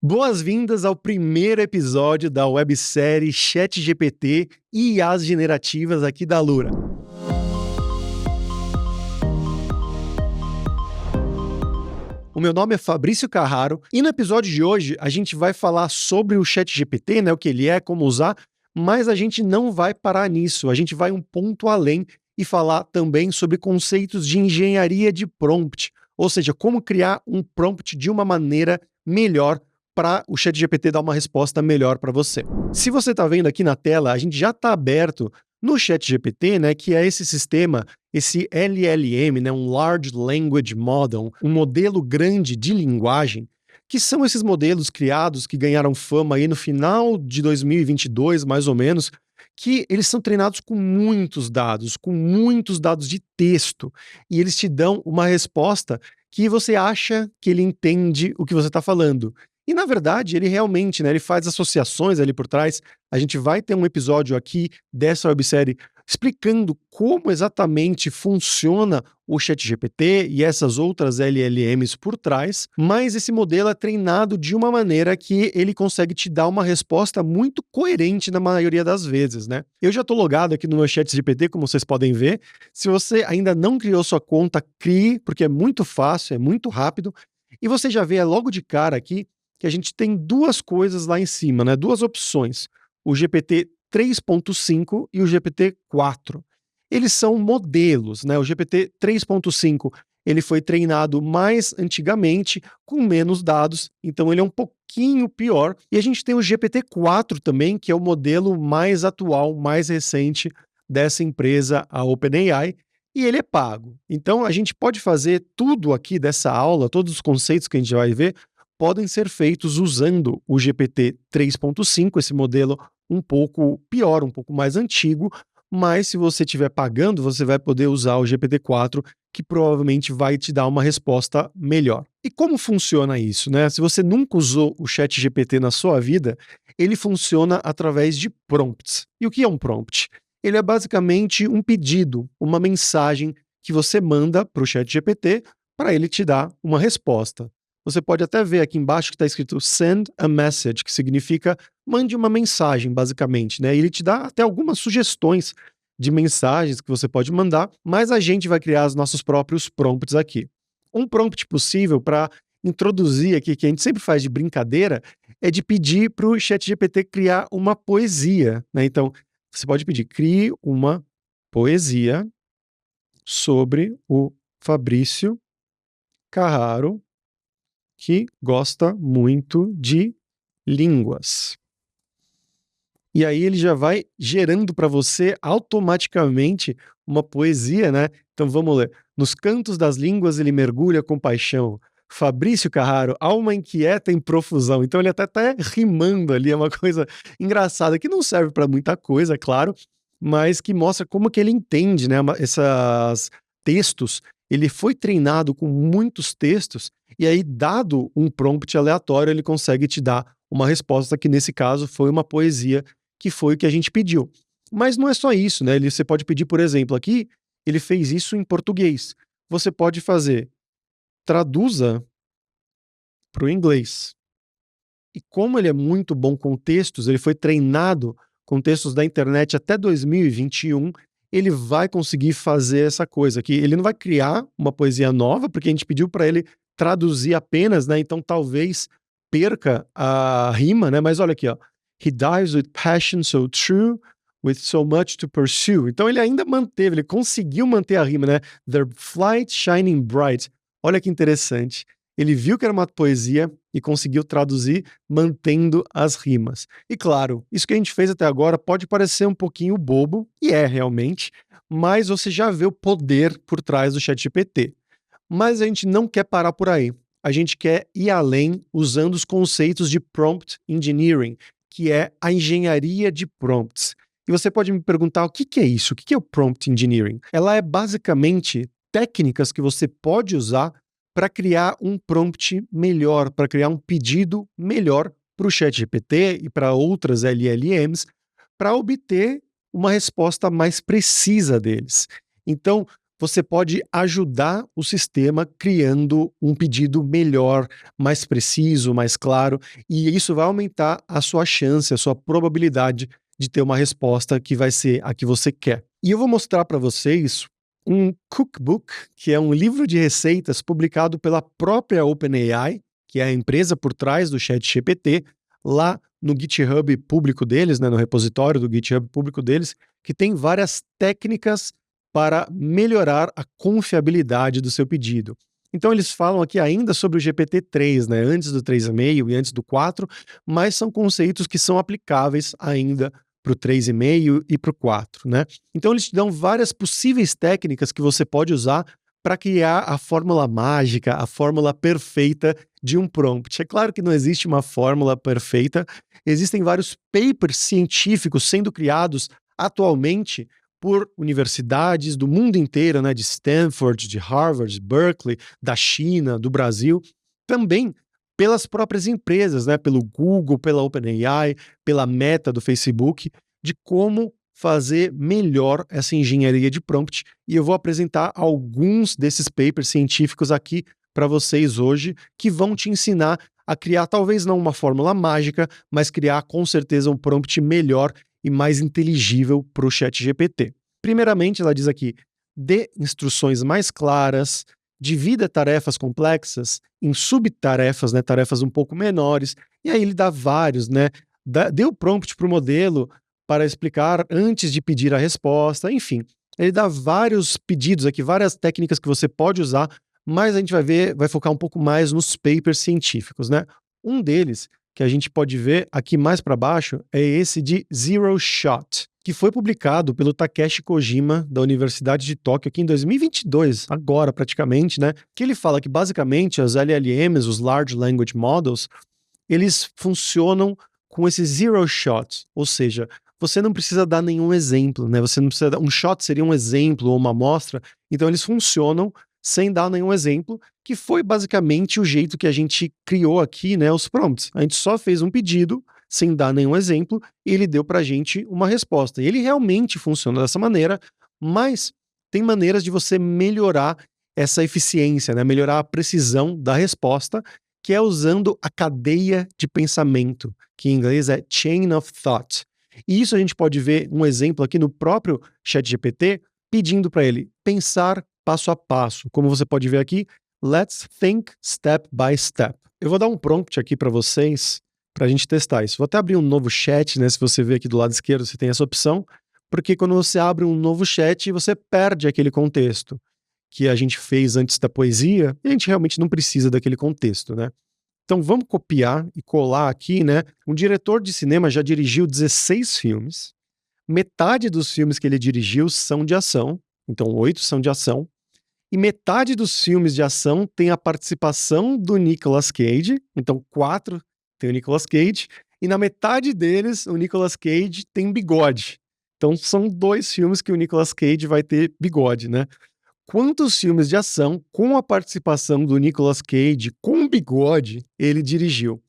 Boas-vindas ao primeiro episódio da websérie ChatGPT e IAs generativas aqui da Lura. O meu nome é Fabrício Carraro e no episódio de hoje a gente vai falar sobre o ChatGPT, o que ele é, como usar, mas a gente não vai parar nisso, a gente vai um ponto além e falar também sobre conceitos de engenharia de prompt, ou seja, como criar um prompt de uma maneira melhor para o ChatGPT dar uma resposta melhor para você. Se você está vendo aqui na tela, a gente já está aberto no ChatGPT, que é esse sistema, esse LLM, um Large Language Model, um modelo grande de linguagem, que são esses modelos criados que ganharam fama aí no final de 2022, mais ou menos, que eles são treinados com muitos dados de texto, e eles te dão uma resposta que você acha que ele entende o que você está falando. E, na verdade, ele realmente, ele faz associações ali por trás. A gente vai ter um episódio aqui dessa websérie explicando como exatamente funciona o ChatGPT e essas outras LLMs por trás, mas esse modelo é treinado de uma maneira que ele consegue te dar uma resposta muito coerente na maioria das vezes, Eu já estou logado aqui no meu ChatGPT, como vocês podem ver. Se você ainda não criou sua conta, crie, porque é muito fácil, é muito rápido. E você já vê logo de cara aqui que a gente tem duas coisas lá em cima, duas opções, o GPT 3.5 e o GPT 4. Eles são modelos, O GPT 3.5 ele foi treinado mais antigamente, com menos dados, então ele é um pouquinho pior. E a gente tem o GPT 4 também, que é o modelo mais atual, mais recente dessa empresa, a OpenAI, e ele é pago. Então a gente pode fazer tudo aqui dessa aula, todos os conceitos que a gente vai ver, podem ser feitos usando o GPT 3.5, esse modelo um pouco pior, um pouco mais antigo, mas se você estiver pagando, você vai poder usar o GPT-4, que provavelmente vai te dar uma resposta melhor. E como funciona isso, Se você nunca usou o ChatGPT na sua vida, ele funciona através de prompts. E o que é um prompt? Ele é basicamente um pedido, uma mensagem que você manda para o ChatGPT para ele te dar uma resposta. Você pode até ver aqui embaixo que está escrito Send a Message, que significa mande uma mensagem, basicamente, E ele te dá até algumas sugestões de mensagens que você pode mandar, mas a gente vai criar os nossos próprios prompts aqui. Um prompt possível para introduzir aqui, que a gente sempre faz de brincadeira, é de pedir para o ChatGPT criar uma poesia, Então, você pode pedir, crie uma poesia sobre o Fabrício Carraro, que gosta muito de línguas. E aí ele já vai gerando para você automaticamente uma poesia, Então vamos ler. Nos cantos das línguas ele mergulha com paixão. Fabrício Carraro, alma inquieta em profusão. Então ele até tá rimando ali, é uma coisa engraçada, que não serve para muita coisa, é claro, mas que mostra como que ele entende, esses textos. Ele foi treinado com muitos textos e aí, dado um prompt aleatório, ele consegue te dar uma resposta que, nesse caso, foi uma poesia, que foi o que a gente pediu. Mas não é só isso, Você pode pedir, por exemplo, aqui, ele fez isso em português. Você pode fazer, traduza para o inglês. E como ele é muito bom com textos, ele foi treinado com textos da internet até 2021, ele vai conseguir fazer essa coisa aqui. Ele não vai criar uma poesia nova, porque a gente pediu para ele traduzir apenas, Então talvez perca a rima, Mas olha aqui, ó. He dives with passion so true, with so much to pursue. Então ele ainda manteve, ele conseguiu manter a rima, Their flight shining bright. Olha que interessante. Ele viu que era uma poesia e conseguiu traduzir mantendo as rimas. E claro, isso que a gente fez até agora pode parecer um pouquinho bobo, e é realmente, mas você já vê o poder por trás do ChatGPT. Mas a gente não quer parar por aí. A gente quer ir além usando os conceitos de prompt engineering, que é a engenharia de prompts. E você pode me perguntar o que é isso? O que é o prompt engineering? Ela é basicamente técnicas que você pode usar para criar um prompt melhor, para criar um pedido melhor para o ChatGPT e para outras LLMs, para obter uma resposta mais precisa deles. Então, você pode ajudar o sistema criando um pedido melhor, mais preciso, mais claro, e isso vai aumentar a sua chance, a sua probabilidade de ter uma resposta que vai ser a que você quer. E eu vou mostrar para vocês um cookbook, que é um livro de receitas publicado pela própria OpenAI, que é a empresa por trás do ChatGPT, lá no GitHub público deles, né, no repositório do GitHub público deles, que tem várias técnicas para melhorar a confiabilidade do seu pedido. Então eles falam aqui ainda sobre o GPT-3, né, antes do 3,5 e antes do 4, mas são conceitos que são aplicáveis ainda para o 3,5 e para o 4, né? Então eles te dão várias possíveis técnicas que você pode usar para criar a fórmula mágica, a fórmula perfeita de um prompt. É claro que não existe uma fórmula perfeita, existem vários papers científicos sendo criados atualmente por universidades do mundo inteiro, né, de Stanford, de Harvard, de Berkeley, da China, do Brasil, também pelas próprias empresas, né, pelo Google, pela OpenAI, pela Meta do Facebook, de como fazer melhor essa engenharia de prompt. E eu vou apresentar alguns desses papers científicos aqui para vocês hoje, que vão te ensinar a criar, talvez não uma fórmula mágica, mas criar com certeza um prompt melhor e mais inteligível para o ChatGPT. Primeiramente, ela diz aqui, dê instruções mais claras, divida tarefas complexas em subtarefas, né, tarefas um pouco menores, e aí ele dá vários, né, dê o prompt para o modelo para explicar antes de pedir a resposta, enfim, ele dá vários pedidos aqui, várias técnicas que você pode usar, mas a gente vai focar um pouco mais nos papers científicos, né? Um deles, que a gente pode ver aqui mais para baixo, é esse de Zero Shot, que foi publicado pelo Takeshi Kojima, da Universidade de Tóquio, aqui em 2022, agora praticamente, né? Que ele fala que basicamente as LLMs, os Large Language Models, eles funcionam com esse Zero Shot, ou seja, você não precisa dar nenhum exemplo, né? Você não precisa dar, um shot seria um exemplo ou uma amostra, então eles funcionam sem dar nenhum exemplo, que foi basicamente o jeito que a gente criou aqui, né, os prompts. A gente só fez um pedido sem dar nenhum exemplo e ele deu pra gente uma resposta. E ele realmente funciona dessa maneira, mas tem maneiras de você melhorar essa eficiência, né, melhorar a precisão da resposta, que é usando a cadeia de pensamento, que em inglês é chain of thought. E isso a gente pode ver um exemplo aqui no próprio ChatGPT, pedindo para ele pensar passo a passo. Como você pode ver aqui, let's think step by step. Eu vou dar um prompt aqui para vocês, para a gente testar isso. Vou até abrir um novo chat, né? Se você ver aqui do lado esquerdo, você tem essa opção, porque quando você abre um novo chat, você perde aquele contexto que a gente fez antes da poesia, e a gente realmente não precisa daquele contexto, né? Então vamos copiar e colar aqui, né? Um diretor de cinema já dirigiu 16 filmes, metade dos filmes que ele dirigiu são de ação, então 8 são de ação, e metade dos filmes de ação tem a participação do Nicolas Cage, então 4 tem o Nicolas Cage, e na metade deles o Nicolas Cage tem bigode. Então são 2 filmes que o Nicolas Cage vai ter bigode, né? Quantos filmes de ação com a participação do Nicolas Cage com bigode ele dirigiu?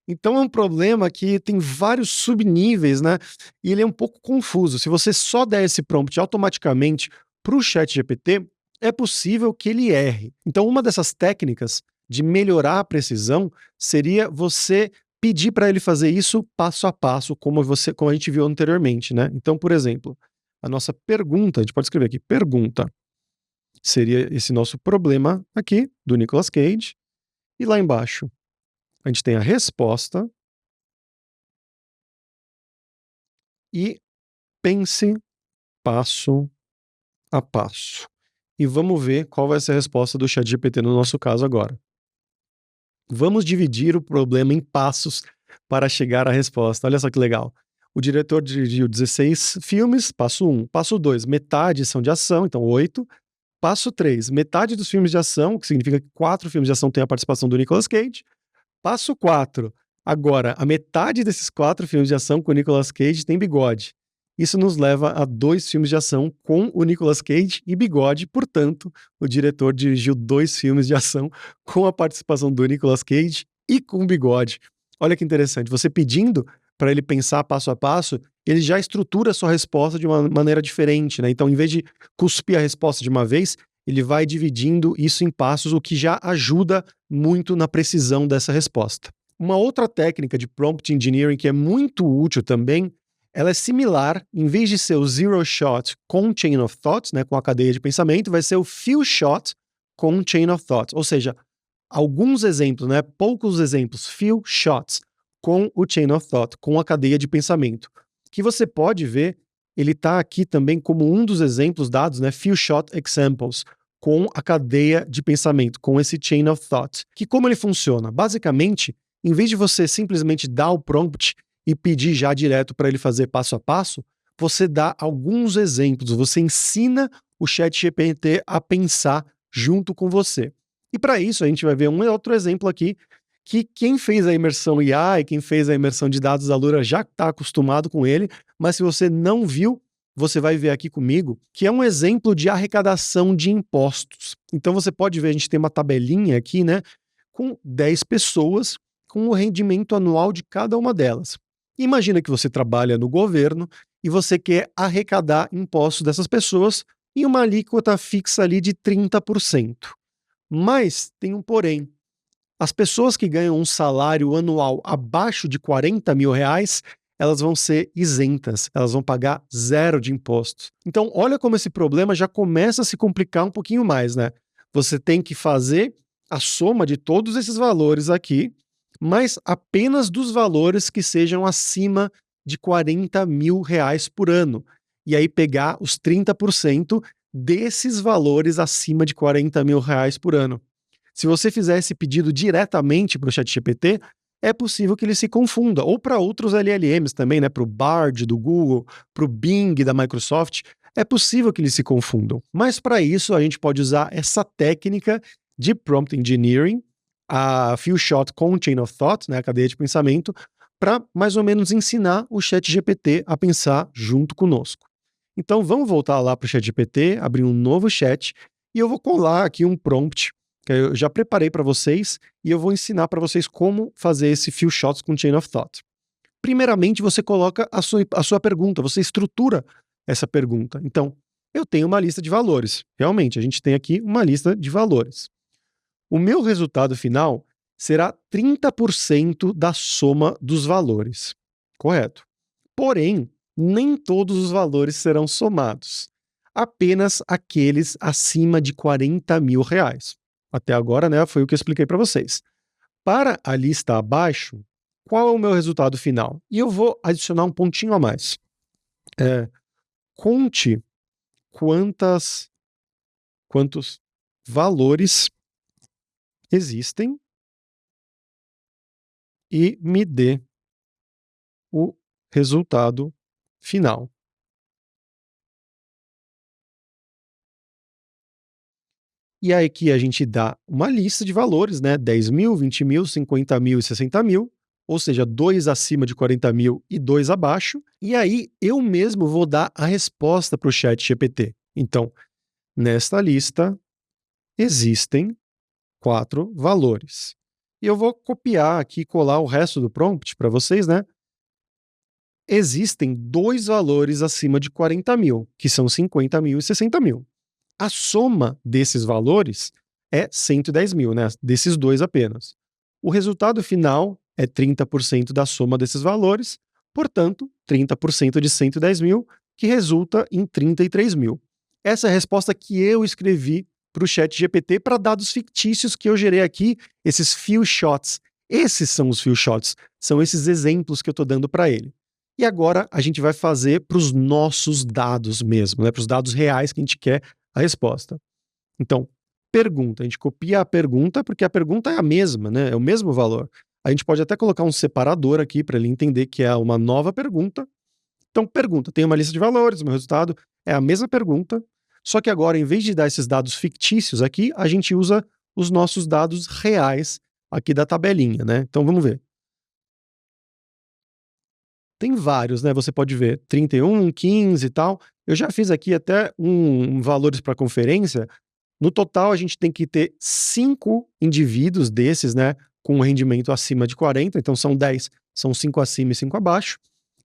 Então é um problema que tem vários subníveis, né? E ele é um pouco confuso. Se você só der esse prompt automaticamente para o ChatGPT, é possível que ele erre. Então, uma dessas técnicas de melhorar a precisão seria você pedir para ele fazer isso passo a passo, como a gente viu anteriormente, né? Então, por exemplo, a nossa pergunta, a gente pode escrever aqui, pergunta, seria esse nosso problema aqui do Nicolas Cage, e lá embaixo a gente tem a resposta e pense passo a passo. E vamos ver qual vai ser a resposta do ChatGPT no nosso caso agora. Vamos dividir o problema em passos para chegar à resposta. Olha só que legal. O diretor dirigiu 16 filmes, passo 1. Passo 2, metade são de ação, então 8. Passo 3, metade dos filmes de ação, que significa que 4 filmes de ação têm a participação do Nicolas Cage. Passo 4, agora, a metade desses 4 filmes de ação com o Nicolas Cage tem bigode. Isso nos leva a 2 filmes de ação com o Nicolas Cage e bigode, portanto, o diretor dirigiu 2 filmes de ação com a participação do Nicolas Cage e com bigode. Olha que interessante, você pedindo para ele pensar passo a passo, ele já estrutura a sua resposta de uma maneira diferente, né? Então, em vez de cuspir a resposta de uma vez, ele vai dividindo isso em passos, o que já ajuda muito na precisão dessa resposta. Uma outra técnica de prompt engineering que é muito útil também, ela é similar, em vez de ser o zero shot com chain of thoughts, né, com a cadeia de pensamento, vai ser o few shot com chain of thoughts, ou seja, alguns exemplos, né, poucos exemplos, few shots com o chain of thought, com a cadeia de pensamento, que você pode ver, ele está aqui também como um dos exemplos dados, né, few shot examples, com a cadeia de pensamento, com esse chain of thought. Que como ele funciona? Basicamente, em vez de você simplesmente dar o prompt e pedir já direto para ele fazer passo a passo, você dá alguns exemplos, você ensina o ChatGPT a pensar junto com você. E para isso, a gente vai ver um outro exemplo aqui, que quem fez a imersão IA e quem fez a imersão de dados da Lura já está acostumado com ele, mas se você não viu, você vai ver aqui comigo, que é um exemplo de arrecadação de impostos. Então você pode ver, a gente tem uma tabelinha aqui, né, com 10 pessoas, com o rendimento anual de cada uma delas. Imagina que você trabalha no governo e você quer arrecadar impostos dessas pessoas em uma alíquota fixa ali de 30%. Mas tem um porém. As pessoas que ganham um salário anual abaixo de 40 mil reais, elas vão ser isentas, elas vão pagar zero de impostos. Então, olha como esse problema já começa a se complicar um pouquinho mais, né? Você tem que fazer a soma de todos esses valores aqui, mas apenas dos valores que sejam acima de 40 mil reais por ano. E aí pegar os 30% desses valores acima de 40 mil reais por ano. Se você fizer esse pedido diretamente para o ChatGPT, é possível que ele se confunda, ou para outros LLMs também, né? Para o Bard do Google, para o Bing da Microsoft, é possível que eles se confundam. Mas para isso a gente pode usar essa técnica de prompt engineering, a few shot com chain of thought, né, a cadeia de pensamento, para mais ou menos ensinar o ChatGPT a pensar junto conosco. Então vamos voltar lá para o ChatGPT, abrir um novo chat e eu vou colar aqui um prompt que eu já preparei para vocês e eu vou ensinar para vocês como fazer esse few shots com chain of thought. Primeiramente, você coloca a sua pergunta, você estrutura essa pergunta. Então, eu tenho uma lista de valores. Realmente, a gente tem aqui uma lista de valores. O meu resultado final será 30% da soma dos valores. Correto. Porém, nem todos os valores serão somados. Apenas aqueles acima de 40 mil reais. Até agora, né, foi o que eu expliquei para vocês. Para a lista abaixo, qual é o meu resultado final? E eu vou adicionar um pontinho a mais. Conte quantos valores existem e me dê o resultado final. E aí aqui a gente dá uma lista de valores, né? 10 mil, 20 mil, 50 mil e 60 mil, ou seja, 2 acima de 40 mil e 2 abaixo. E aí eu mesmo vou dar a resposta para o ChatGPT. Então, nesta lista existem 4 valores. E eu vou copiar aqui e colar o resto do prompt para vocês, né? Existem 2 valores acima de 40 mil, que são 50 mil e 60 mil. A soma desses valores é 110 mil, né? Desses dois apenas. O resultado final é 30% da soma desses valores, portanto, 30% de 110 mil, que resulta em 33 mil. Essa é a resposta que eu escrevi para o ChatGPT para dados fictícios que eu gerei aqui, esses few shots. Esses são os few shots, são esses exemplos que eu estou dando para ele. E agora a gente vai fazer para os nossos dados mesmo, né? Para os dados reais que a gente quer a resposta. Então, pergunta. A gente copia a pergunta porque a pergunta é a mesma, né? É o mesmo valor. A gente pode até colocar um separador aqui para ele entender que é uma nova pergunta. Então, pergunta. Tem uma lista de valores, o meu resultado é a mesma pergunta, só que agora, em vez de dar esses dados fictícios aqui, a gente usa os nossos dados reais aqui da tabelinha, né? Então, vamos ver. Tem vários, né? Você pode ver 31, 15 e tal. Eu já fiz aqui até valores para conferência. No total, a gente tem que ter 5 indivíduos desses, né? com um rendimento acima de 40, então são 10, são 5 acima e 5 abaixo.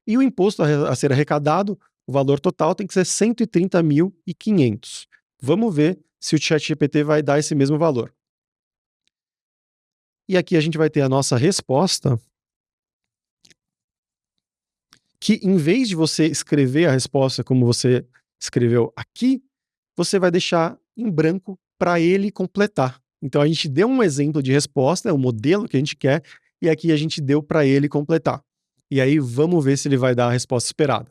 E o imposto a ser arrecadado, o valor total tem que ser 130.500. Vamos ver se o ChatGPT vai dar esse mesmo valor. E aqui a gente vai ter a nossa resposta, que em vez de você escrever a resposta como você escreveu aqui, você vai deixar em branco para ele completar. Então a gente deu um exemplo de resposta, é o modelo que a gente quer, e aqui a gente deu para ele completar. E aí vamos ver se ele vai dar a resposta esperada.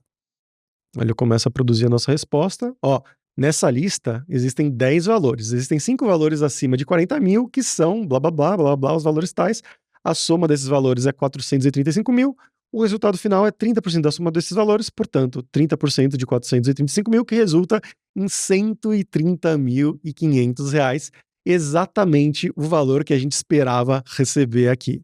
Ele começa a produzir a nossa resposta. Ó, nessa lista existem 10 valores. Existem 5 valores acima de 40 mil, que são blá blá blá blá blá, os valores tais. A soma desses valores é 435 mil. O resultado final é 30% da soma desses valores, portanto, 30% de 435 mil, que resulta em R$130.500, exatamente o valor que a gente esperava receber aqui.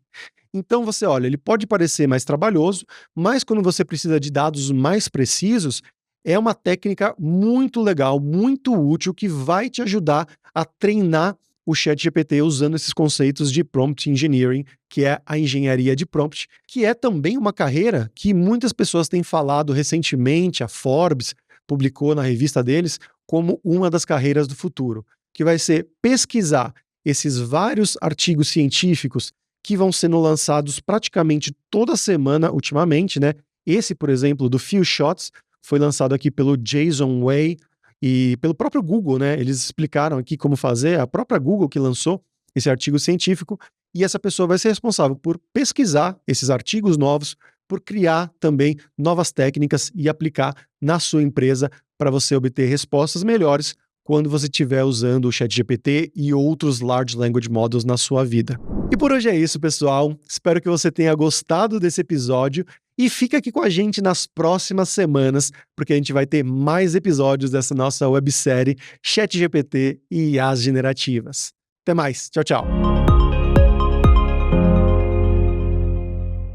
Então você olha, ele pode parecer mais trabalhoso, mas quando você precisa de dados mais precisos, é uma técnica muito legal, muito útil, que vai te ajudar a treinar o ChatGPT usando esses conceitos de prompt engineering, que é a engenharia de prompt, que é também uma carreira que muitas pessoas têm falado recentemente. A Forbes publicou na revista deles como uma das carreiras do futuro, que vai ser pesquisar esses vários artigos científicos que vão sendo lançados praticamente toda semana ultimamente, né? Esse, por exemplo, do Few Shots, foi lançado aqui pelo Jason Wei e pelo próprio Google, né? Eles explicaram aqui como fazer, a própria Google que lançou esse artigo científico, e essa pessoa vai ser responsável por pesquisar esses artigos novos, por criar também novas técnicas e aplicar na sua empresa para você obter respostas melhores quando você estiver usando o ChatGPT e outros Large Language Models na sua vida. E por hoje é isso, pessoal. Espero que você tenha gostado desse episódio e fica aqui com a gente nas próximas semanas, porque a gente vai ter mais episódios dessa nossa websérie ChatGPT e IAs generativas. Até mais. Tchau, tchau.